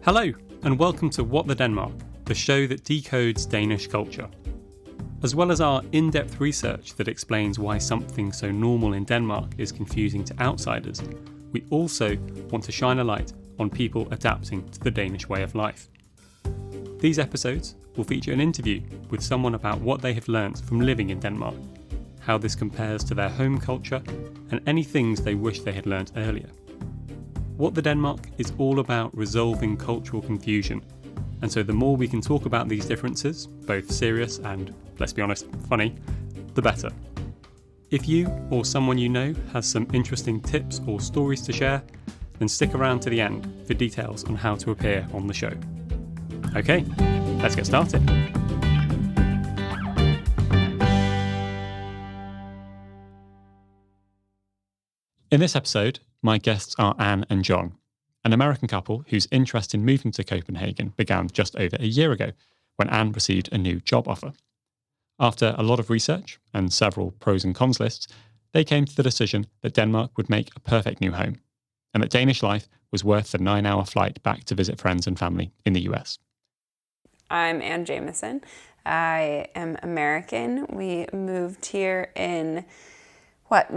Hello, and welcome to What the Denmark, the show that decodes Danish culture. As well as our in-depth research that explains why something so normal in Denmark is confusing to outsiders, we also want to shine a light on people adapting to the Danish way of life. These episodes will feature an interview with someone about what they have learnt from living in Denmark, how this compares to their home culture, and any things they wish they had learnt earlier. What the Denmark is all about resolving cultural confusion, and so the more we can talk about these differences, both serious and, let's be honest, funny, the better. If you or someone you know has some interesting tips or stories to share, then stick around to the end for details on how to appear on the show. Okay, let's get started. In this episode, my guests are Anne and John, an American couple whose interest in moving to Copenhagen began just over a year ago when Anne received a new job offer. After a lot of research and several pros and cons lists, they came to the decision that Denmark would make a perfect new home, and that Danish life was worth the 9-hour flight back to visit friends and family in the US. I'm Anne Jamison. I am American. We moved here in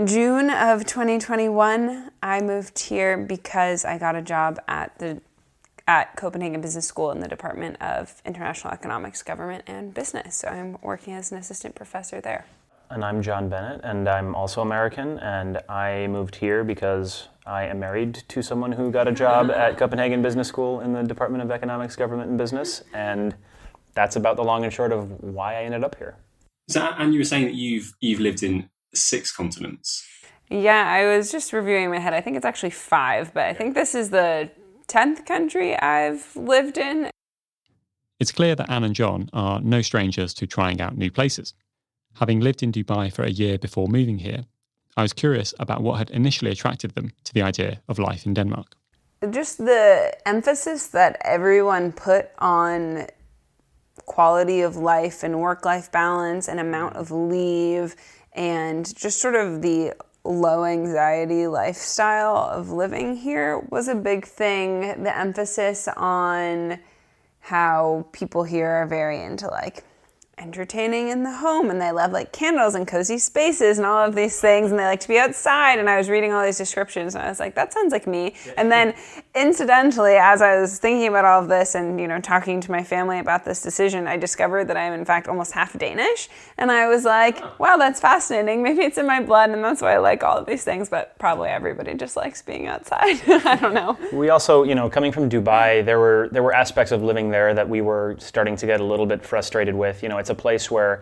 June of 2021. I moved here because I got a job at Copenhagen Business School in the Department of International Economics, Government, and Business. So I'm working as an assistant professor there. And I'm John Bennett, and I'm also American, and I moved here because I am married to someone who got a job at Copenhagen Business School in the Department of Economics, Government, and Business, and that's about the long and short of why I ended up here. So, and you were saying that you've lived in 6 continents. Yeah, I was just reviewing in my head. I think it's actually 5, but I think this is the 10th country I've lived in. It's clear that Anne and John are no strangers to trying out new places. Having lived in Dubai for a year before moving here, I was curious about what had initially attracted them to the idea of life in Denmark. Just the emphasis that everyone put on quality of life and work-life balance and amount of leave and just sort of the low anxiety lifestyle of living here was a big thing. The emphasis on how people here are very into entertaining in the home, and they love candles and cozy spaces and all of these things, and they like to be outside. And I was reading all these descriptions and I was like, that sounds like me. And then incidentally, as I was thinking about all of this and talking to my family about this decision, I discovered that I'm in fact almost half Danish, and I was like, wow, that's fascinating. Maybe it's in my blood and that's why I like all of these things, but probably everybody just likes being outside. I don't know. We also, coming from Dubai, there were aspects of living there that we were starting to get a little bit frustrated with. It's a place where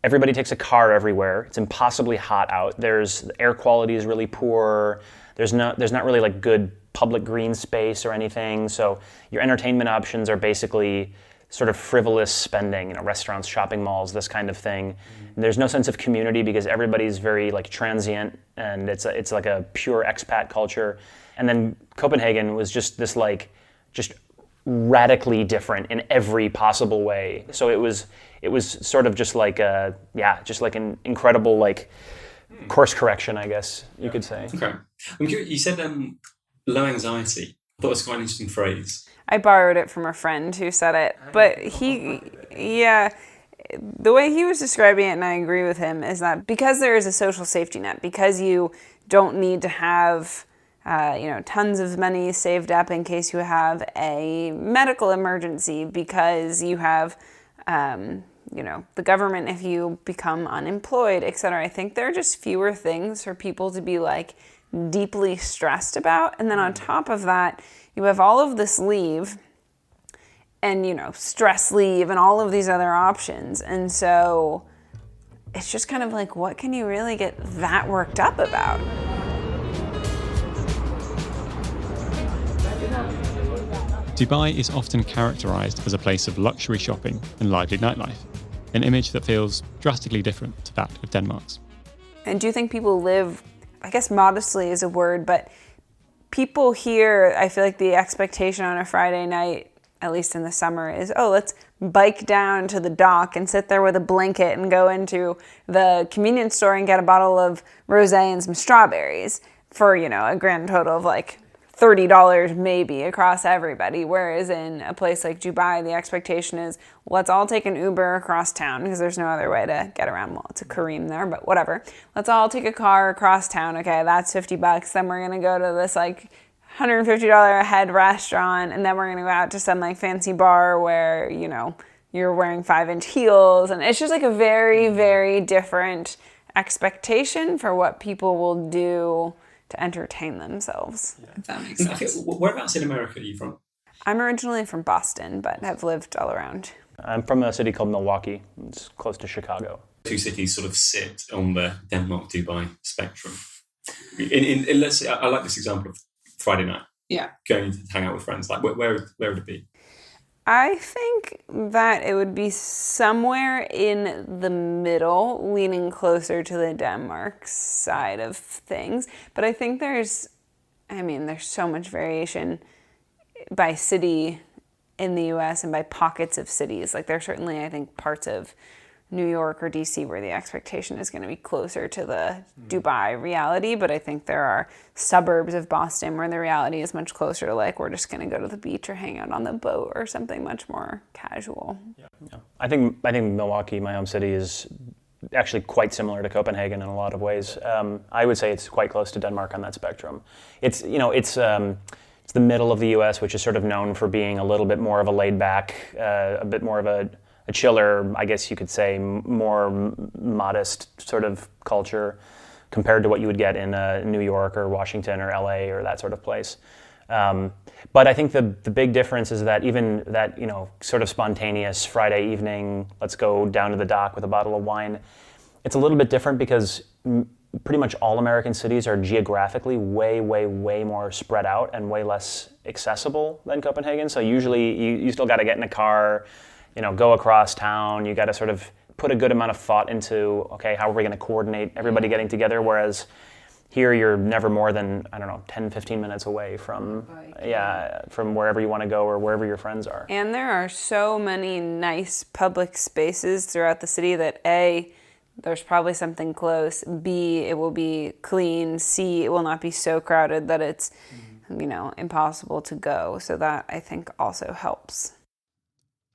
everybody takes a car everywhere. It's impossibly hot out. The air quality is really poor. There's not really good public green space or anything. So your entertainment options are basically sort of frivolous spending, restaurants, shopping malls, this kind of thing. And there's no sense of community because everybody's very transient, and it's like a pure expat culture. And then Copenhagen was just this just radically different in every possible way. So it was sort of just an incredible course correction, I guess you could say. Okay. I'm curious, you said low anxiety. I thought it was quite an interesting phrase. I borrowed it from a friend who said it, but the way he was describing it, and I agree with him, is that because there is a social safety net, because you don't need to have tons of money saved up in case you have a medical emergency, because you have, the government if you become unemployed, etc. I think there are just fewer things for people to be deeply stressed about. And then on top of that, you have all of this leave and, stress leave and all of these other options. And so it's just kind of what can you really get that worked up about? Dubai is often characterised as a place of luxury shopping and lively nightlife, an image that feels drastically different to that of Denmark's. And do you think people live, I guess modestly is a word, but people here, I feel like the expectation on a Friday night, at least in the summer, is, let's bike down to the dock and sit there with a blanket and go into the convenience store and get a bottle of rosé and some strawberries for, a grand total of $30 maybe across everybody. Whereas in a place like Dubai, the expectation is, let's all take an Uber across town because there's no other way to get around. Well, it's a Kareem there, but whatever. Let's all take a car across town. Okay, that's $50. Then we're going to go to this like $150 a head restaurant, and then we're going to go out to some like fancy bar where, you know, you're wearing 5-inch heels. And it's just like a very, very different expectation for what people will do to entertain themselves. Yeah. If that makes sense. Whereabouts in America are you from? I'm originally from Boston, but have lived all around. I'm from a city called Milwaukee. It's close to Chicago. Two cities sort of sit on the Denmark-Dubai spectrum. In let's say, I like this example of Friday night. Yeah. Going to hang out with friends. Like, where would it be? I think that it would be somewhere in the middle, leaning closer to the Denmark side of things. But I think there's so much variation by city in the US and by pockets of cities. Like there's certainly, I think, parts of New York or DC where the expectation is going to be closer to the Dubai reality, but I think there are suburbs of Boston where the reality is much closer to like, we're just going to go to the beach or hang out on the boat or something much more casual. Yeah. I think Milwaukee, my home city, is actually quite similar to Copenhagen in a lot of ways. I would say it's quite close to Denmark on that spectrum. It's the middle of the U.S., which is sort of known for being a little bit more of a laid back, a bit more of a chiller, I guess you could say, more modest sort of culture compared to what you would get in New York or Washington or LA or that sort of place. But I think the big difference is that even that, you know, sort of spontaneous Friday evening, let's go down to the dock with a bottle of wine, it's a little bit different because pretty much all American cities are geographically way, way, way more spread out and way less accessible than Copenhagen. So usually you still got to get in a car, you know, go across town. You got to sort of put a good amount of thought into, okay, how are we going to coordinate everybody getting together? Whereas here you're never more than, 10, 15 minutes away from wherever you want to go or wherever your friends are. And there are so many nice public spaces throughout the city that A, there's probably something close, B, it will be clean, C, it will not be so crowded that it's, impossible to go. So that I think also helps.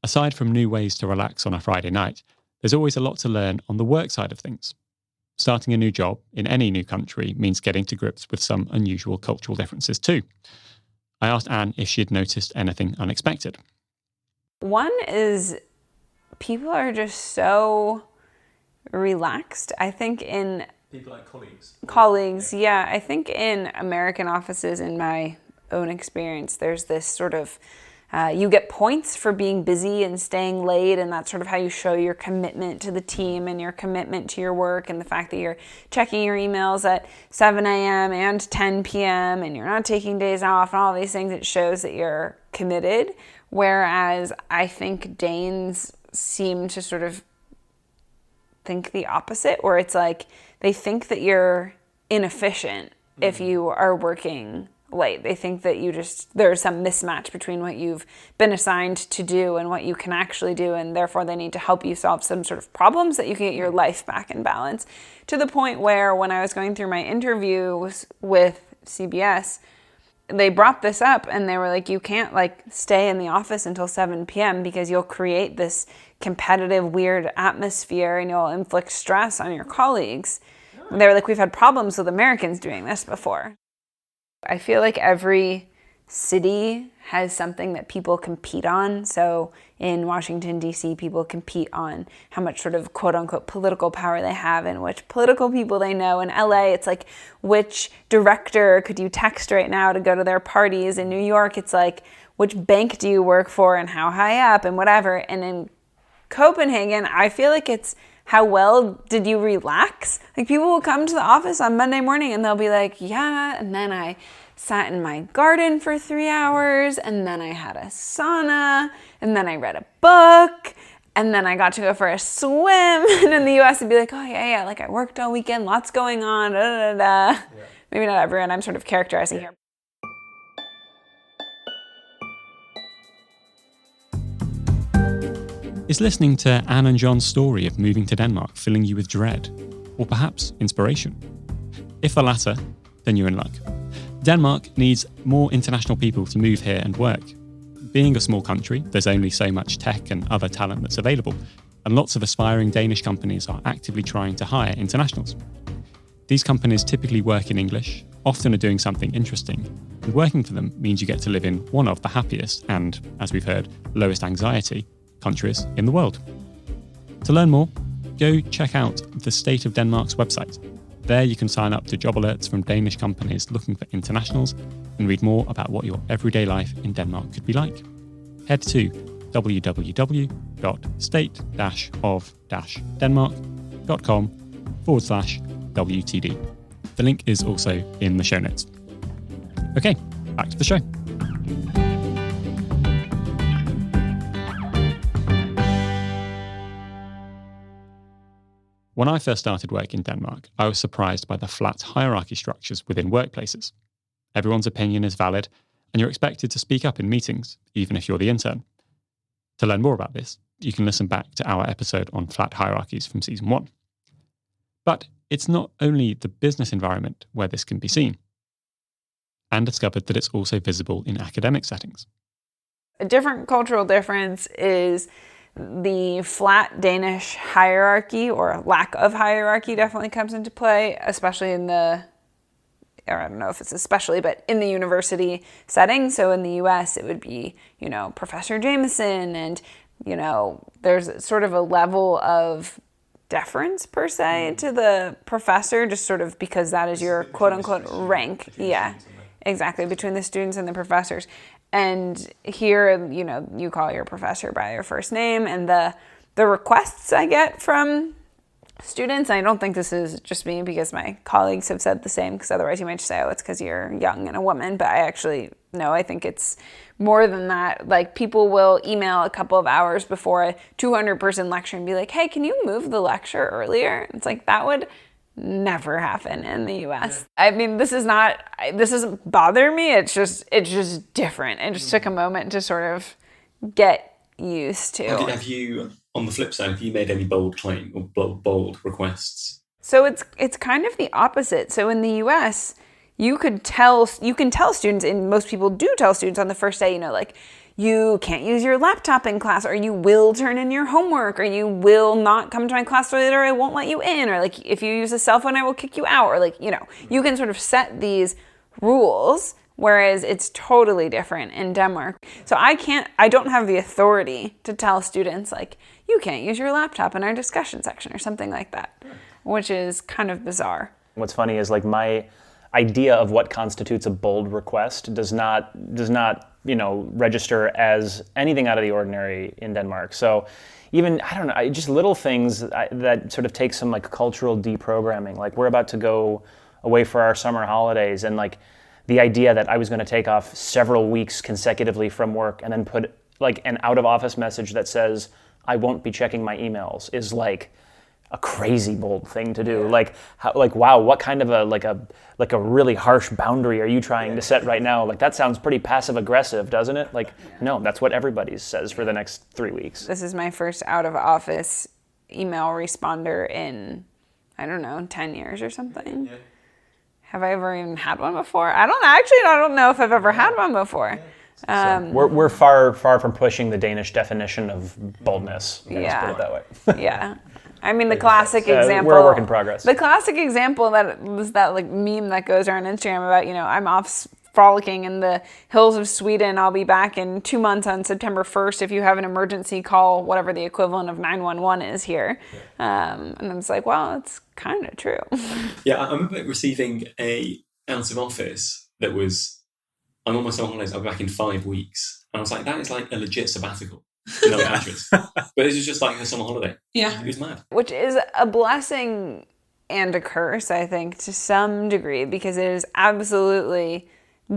Aside from new ways to relax on a Friday night, there's always a lot to learn on the work side of things. Starting a new job in any new country means getting to grips with some unusual cultural differences too. I asked Anne if she had noticed anything unexpected. One is people are just so relaxed. I think in... People like colleagues? Colleagues, yeah. I think in American offices, in my own experience, there's this sort of... you get points for being busy and staying late, and that's sort of how you show your commitment to the team and your commitment to your work, and the fact that you're checking your emails at 7 a.m. and 10 p.m. and you're not taking days off and all these things. It shows that you're committed, whereas I think Danes seem to sort of think the opposite, where it's like they think that you're inefficient if you are working late. They think that there's some mismatch between what you've been assigned to do and what you can actually do, and therefore they need to help you solve some sort of problems that you can get your life back in balance. To the point where when I was going through my interviews with CBS, they brought this up and they were like, you can't stay in the office until 7 p.m. because you'll create this competitive, weird atmosphere and you'll inflict stress on your colleagues. And they were like, we've had problems with Americans doing this before. I feel like every city has something that people compete on. So in Washington, D.C., people compete on how much sort of quote-unquote political power they have and which political people they know. In L.A., it's like, which director could you text right now to go to their parties? In New York, it's like, which bank do you work for and how high up and whatever. And in Copenhagen, I feel like it's how well did you relax? Like people will come to the office on Monday morning and they'll be like, yeah, and then I sat in my garden for 3 hours, and then I had a sauna, and then I read a book, and then I got to go for a swim. And in the US, it'd be like, oh yeah, like I worked all weekend, lots going on, da da da. Yeah. Maybe not everyone, I'm sort of characterizing here. Is listening to Anne and John's story of moving to Denmark filling you with dread, or perhaps inspiration? If the latter, then you're in luck. Denmark needs more international people to move here and work. Being a small country, there's only so much tech and other talent that's available, and lots of aspiring Danish companies are actively trying to hire internationals. These companies typically work in English, often are doing something interesting, and working for them means you get to live in one of the happiest and, as we've heard, lowest anxiety countries in the world. To learn more, go check out the State of Denmark's website. There you can sign up to job alerts from Danish companies looking for internationals and read more about what your everyday life in Denmark could be like. Head to www.state-of-denmark.com/WTD. The link is also in the show notes. Okay, back to the show. When I first started work in Denmark, I was surprised by the flat hierarchy structures within workplaces. Everyone's opinion is valid, and you're expected to speak up in meetings, even if you're the intern. To learn more about this, you can listen back to our episode on flat hierarchies from season 1. But it's not only the business environment where this can be seen. Anne discovered that it's also visible in academic settings. A different cultural difference is the flat Danish hierarchy, or lack of hierarchy, definitely comes into play, especially in the, or I don't know if it's especially, but in the university setting. So in the US, it would be, Professor Jamison, and, there's sort of a level of deference per se to the professor, just sort of because that is your quote unquote rank. Yeah, exactly, between the students and the professors. And here, you call your professor by your first name, and the requests I get from students, I don't think this is just me because my colleagues have said the same, because otherwise you might just say, oh, it's because you're young and a woman, but I actually, no, I think it's more than that. Like, people will email a couple of hours before a 200-person lecture and be like, hey, can you move the lecture earlier? It's like, that would never happen in the US. I mean, this doesn't bother me. It's just different. It just took a moment to sort of get used to. Have you, on the flip side, have you made any bold claim or bold requests? So it's kind of the opposite. So in the US, you can tell students, and most people do tell students on the first day, like, you can't use your laptop in class, or you will turn in your homework, or you will not come to my class toilet, or I won't let you in, or like, if you use a cell phone, I will kick you out, or like, you can sort of set these rules, whereas it's totally different in Denmark. So I don't have the authority to tell students, like, you can't use your laptop in our discussion section or something like that, which is kind of bizarre. What's funny is, like, my idea of what constitutes a bold request does not register as anything out of the ordinary in Denmark. So even, I don't know, just little things that sort of take some like cultural deprogramming. Like, we're about to go away for our summer holidays, and like the idea that I was going to take off several weeks consecutively from work and then put like an out of office message that says I won't be checking my emails is like a crazy bold thing to do. Like, wow, what kind of a really harsh boundary are you trying to set right now? Like, that sounds pretty passive aggressive, doesn't it? Like, no, that's what everybody says for the next 3 weeks. This is my first out of office email responder in, I don't know, 10 years or something. Yeah. Have I ever even had one before? I don't know if I've ever had one before. So we're far from pushing the Danish definition of boldness. Let's put it that way. Yeah. I mean, the classic example. We're a work in progress. The classic example that was that like meme that goes around Instagram about, I'm off frolicking in the hills of Sweden. I'll be back in 2 months on September 1st. If you have an emergency, call whatever the equivalent of 911 is here. And I was like, well, it's kind of true. Yeah, I remember receiving a out of office that was, I'm on my summer holidays, I'll be back in 5 weeks. And I was like, that is like a legit sabbatical. No address. But this is just like her summer holiday. Yeah. It was mad. Which is a blessing and a curse, I think, to some degree, because it is absolutely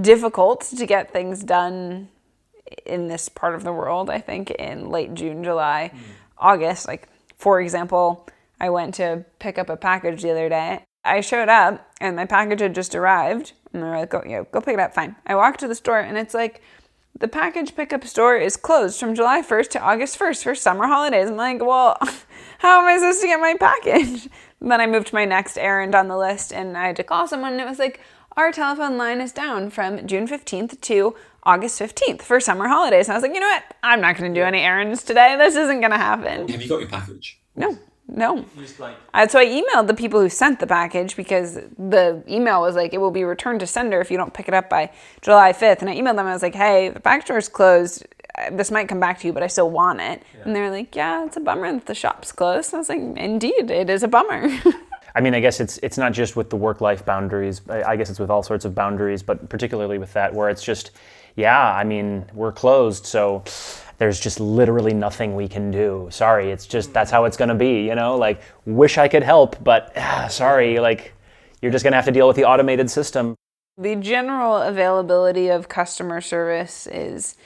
difficult to get things done in this part of the world, I think, in late June, July, August. Like, for example, I went to pick up a package the other day. I showed up and my package had just arrived, and they were like, go pick it up, fine. I walked to the store and it's like, the package pickup store is closed from July 1st to August 1st for summer holidays. I'm like, well, how am I supposed to get my package? And then I moved to my next errand on the list, and I had to call someone, and it was like, our telephone line is down from June 15th to August 15th for summer holidays. And I was like, you know what? I'm not going to do any errands today. This isn't going to happen. Have you got your package? No. Just like... So I emailed the people who sent the package because the email was like, it will be returned to sender if you don't pick it up by July 5th. And I emailed them. I was like, hey, the package store is closed. This might come back to you, but I still want it. Yeah. And they're like, yeah, it's a bummer that the shop's closed. And I was like, indeed, it is a bummer. I mean, I guess it's not just with the work-life boundaries. I guess it's with all sorts of boundaries, but particularly with that, where it's just, yeah, I mean, we're closed, so there's just literally nothing we can do. Sorry, it's just, that's how it's going to be, like, wish I could help, but sorry, like, you're just going to have to deal with the automated system. The general availability of customer service is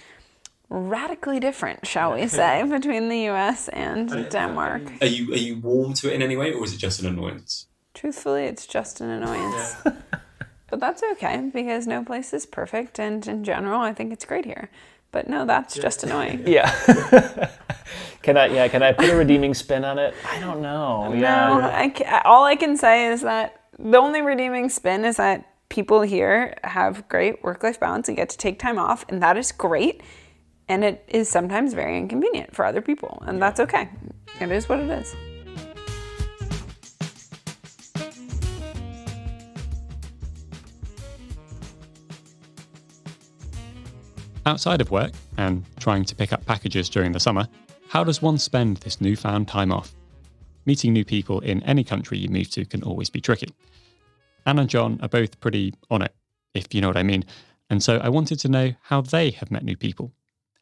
radically different, shall we say, between the US and Denmark. Are you warm to it in any way, or is it just an annoyance? Truthfully, it's just an annoyance. Yeah. But that's okay, because no place is perfect, and in general, I think it's great here. But no, that's just annoying. Yeah. Can I put a redeeming spin on it? I don't know. No, all I can say is that the only redeeming spin is that people here have great work-life balance and get to take time off, and that is great. And it is sometimes very inconvenient for other people, and that's okay. It is what it is. Outside of work and trying to pick up packages during the summer, how does one spend this newfound time off? Meeting new people in any country you move to can always be tricky. Anne and John are both pretty on it, if you know what I mean, and so I wanted to know how they have met new people.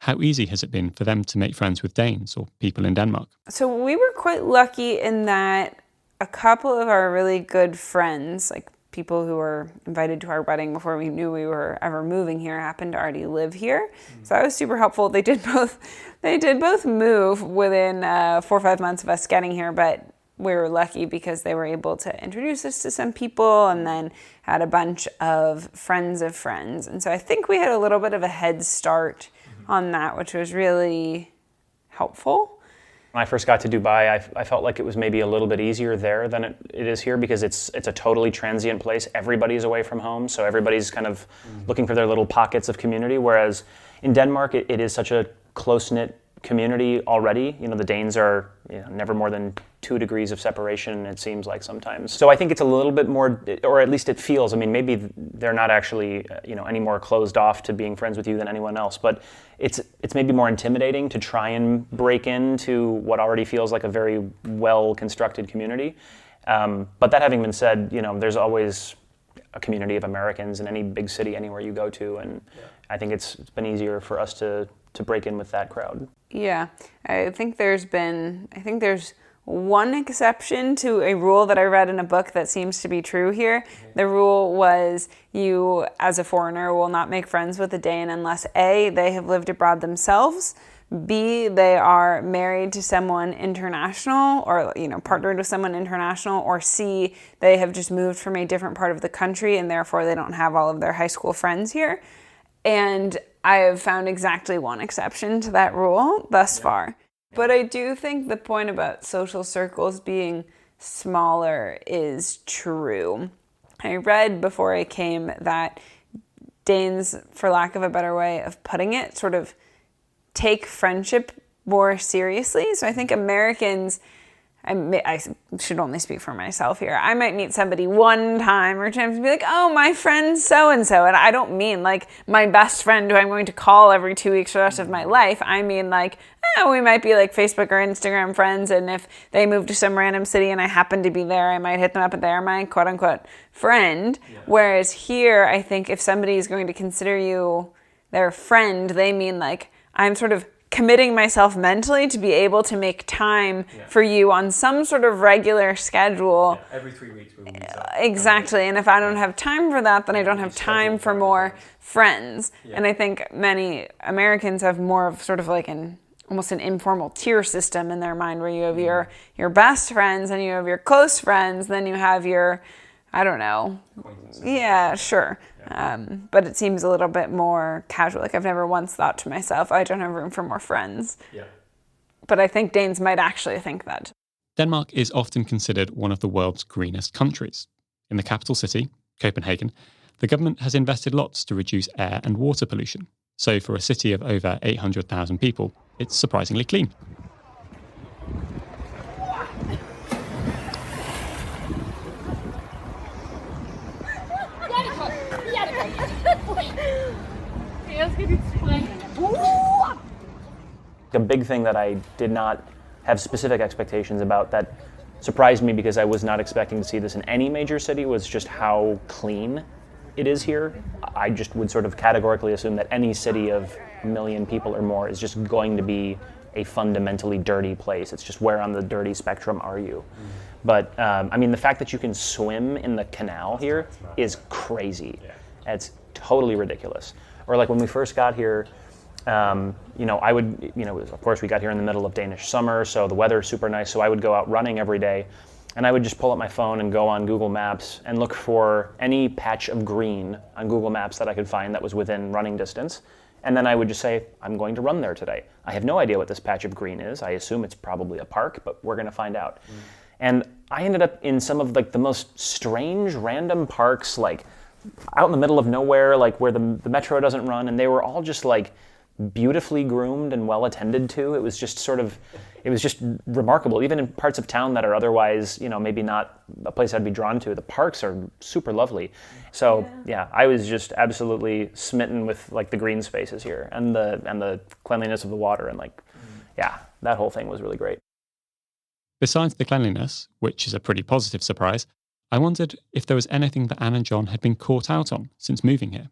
How easy has it been for them to make friends with Danes or people in Denmark? So we were quite lucky in that a couple of our really good friends, like people who were invited to our wedding before we knew we were ever moving here, happened to already live here. So that was super helpful. They did both move within 4 or 5 months of us getting here, but we were lucky because they were able to introduce us to some people and then had a bunch of friends of friends. And so I think we had a little bit of a head start on that, which was really helpful. When I first got to Dubai, I felt like it was maybe a little bit easier there than it is here, because it's a totally transient place. Everybody's away from home, so everybody's kind of looking for their little pockets of community, whereas in Denmark, it is such a close-knit community already. The Danes are never more than 2 degrees of separation, it seems like sometimes. So I think it's a little bit more, or at least it feels, maybe they're not actually any more closed off to being friends with you than anyone else, but it's maybe more intimidating to try and break into what already feels like a very well-constructed community. But that having been said, there's always a community of Americans in any big city anywhere you go to, and I think it's been easier for us to break in with that crowd. Yeah, I think there's one exception to a rule that I read in a book that seems to be true here. The rule was you, as a foreigner, will not make friends with a Dane unless A, they have lived abroad themselves, B, they are married to someone international or partnered with someone international, or C, they have just moved from a different part of the country and therefore they don't have all of their high school friends here. And I have found exactly one exception to that rule thus far. But I do think the point about social circles being smaller is true. I read before I came that Danes, for lack of a better way of putting it, sort of take friendship more seriously. So I think Americans, I should only speak for myself here. I might meet somebody one time or times and be like, oh, my friend so-and-so. And I don't mean like my best friend who I'm going to call every 2 weeks for the rest of my life. I mean like, we might be like Facebook or Instagram friends. And if they move to some random city and I happen to be there, I might hit them up and they're my quote unquote friend. Yeah. Whereas here, I think if somebody is going to consider you their friend, they mean like, I'm sort of committing myself mentally to be able to make time for you on some sort of regular schedule. Yeah, every 3 weeks we will meet up. Exactly. And if I don't have time for that, then I don't have time for more friends. Yeah. And I think many Americans have more of sort of like almost an informal tier system in their mind, where you have your best friends and you have your close friends, then you have your, I don't know. Yeah, sure. But it seems a little bit more casual. Like I've never once thought to myself, I don't have room for more friends. Yeah. But I think Danes might actually think that. Denmark is often considered one of the world's greenest countries. In the capital city, Copenhagen, The government has invested lots to reduce air and water pollution. So for a city of over 800,000 people, it's surprisingly clean. A big thing that I did not have specific expectations about that surprised me because I was not expecting to see this in any major city was just how clean it is here. I just would sort of categorically assume that any city of 1 million people or more is just going to be a fundamentally dirty place. It's just where on the dirty spectrum are you? But I mean, the fact that you can swim in the canal here is crazy. It's totally ridiculous. Or like when we first got here, I would, of course we got here in the middle of Danish summer, so the weather is super nice, so I would go out running every day, and I would just pull up my phone and go on Google Maps and look for any patch of green on Google Maps that I could find that was within running distance, and then I would just say, I'm going to run there today. I have no idea what this patch of green is. I assume it's probably a park, but we're going to find out. And I ended up in some of like the most strange, random parks, like out in the middle of nowhere, like where the metro doesn't run, and they were all just like beautifully groomed and well attended to. It was just remarkable. Even in parts of town that are otherwise, maybe not a place I'd be drawn to, the parks are super lovely. So yeah, I was just absolutely smitten with like the green spaces here and the cleanliness of the water, and that whole thing was really great. Besides the cleanliness, which is a pretty positive surprise, I wondered if there was anything that Anne and John had been caught out on since moving here.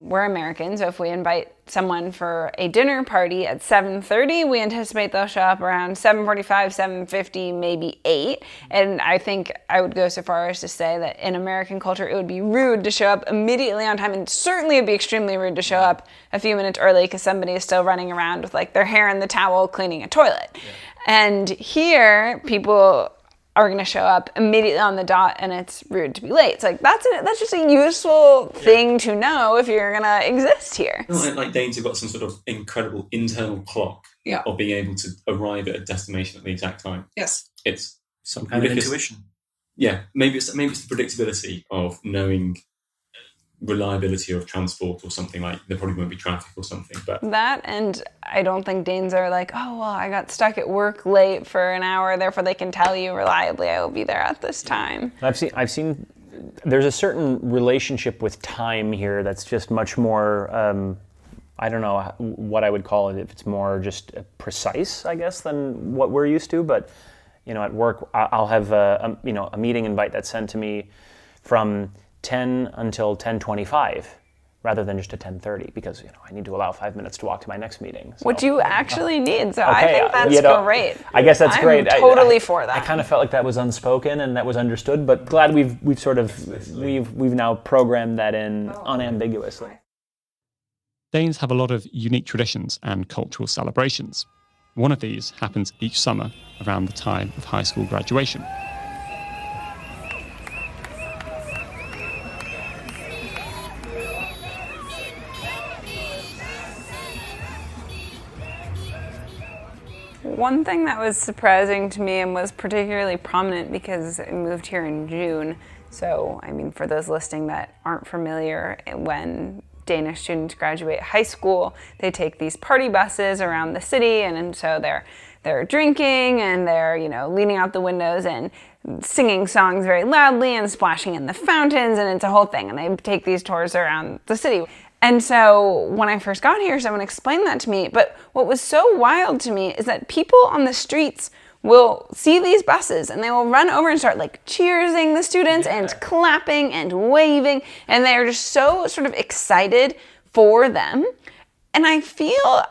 We're Americans, so if we invite someone for a dinner party at 7:30, we anticipate they'll show up around 7:45, 7:50, maybe 8. And I think I would go so far as to say that in American culture, it would be rude to show up immediately on time, and certainly it'd be extremely rude to show up a few minutes early because somebody is still running around with like their hair in the towel cleaning a toilet. Yeah. And here, people are going to show up immediately on the dot, and it's rude to be late. It's like, that's just a useful thing to know if you're going to exist here. Like Danes have got some sort of incredible internal clock of being able to arrive at a destination at the exact time. Yes. It's some kind of intuition. Yeah, maybe it's the predictability of knowing reliability of transport or something. Like there probably won't be traffic or something, but that, and I don't think Danes are like, oh well, I got stuck at work late for an hour, therefore they can tell you reliably I will be there at this time. I've seen there's a certain relationship with time here that's just much more I don't know what I would call it, if it's more just precise, I guess, than what we're used to. But at work I'll have a meeting invite that's sent to me from 10 until 10:25 rather than just to 10:30 because I need to allow 5 minutes to walk to my next meeting. So. Which you actually need, so okay, I think that's great. I guess that's great. I'm totally for that. I kind of felt like that was unspoken and that was understood, but glad we've now programmed that in unambiguously. Danes have a lot of unique traditions and cultural celebrations. One of these happens each summer around the time of high school graduation. One thing that was surprising to me and was particularly prominent because I moved here in June. So, I mean, for those listening that aren't familiar, when Danish students graduate high school, they take these party buses around the city, and so they're drinking and they're, leaning out the windows and singing songs very loudly and splashing in the fountains, and it's a whole thing. And they take these tours around the city. And so when I first got here, someone explained that to me. But what was so wild to me is that people on the streets will see these buses and they will run over and start like cheersing the students and clapping and waving. And they are just so sort of excited for them. And I feel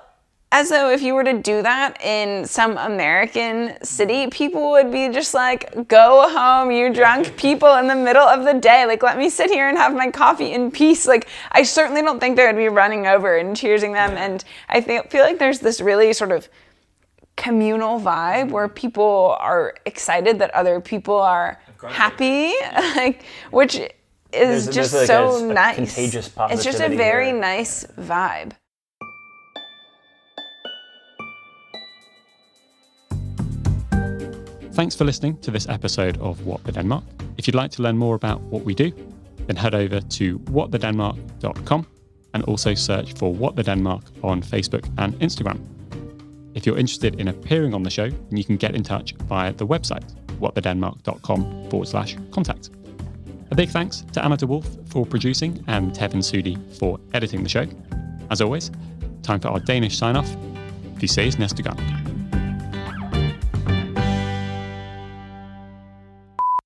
as though if you were to do that in some American city, people would be just like, go home, you drunk people in the middle of the day. Like, let me sit here and have my coffee in peace. Like, I certainly don't think they would be running over and cheersing them. And I feel like there's this really sort of communal vibe where people are excited that other people are happy, like, which is just like so nice. Contagious positivity. It's just a very nice vibe. Thanks for listening to this episode of What the Denmark. If you'd like to learn more about what we do, then head over to whatthedenmark.com and also search for What the Denmark on Facebook and Instagram. If you're interested in appearing on the show, then you can get in touch via the website, whatthedenmark.com/contact. A big thanks to Anna de Wolf for producing and Tevin Sudi for editing the show. As always, time for our Danish sign-off. Vi ses næste gang.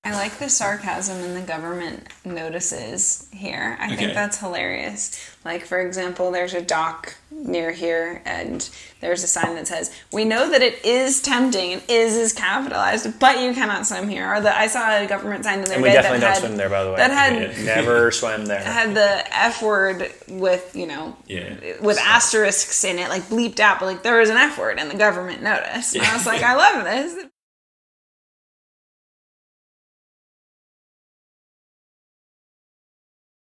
I like the sarcasm in the government notices here. I think that's hilarious. Like, for example, there's a dock near here, and there's a sign that says, "We know that it is tempting, and is capitalized, but you cannot swim here." Or I saw a government sign the other day And we definitely don't swim there, by the way. That had never swim there. Had the F word with, with asterisks in it, like bleeped out, but like there was an F word in the government notice. And I was like, I love this.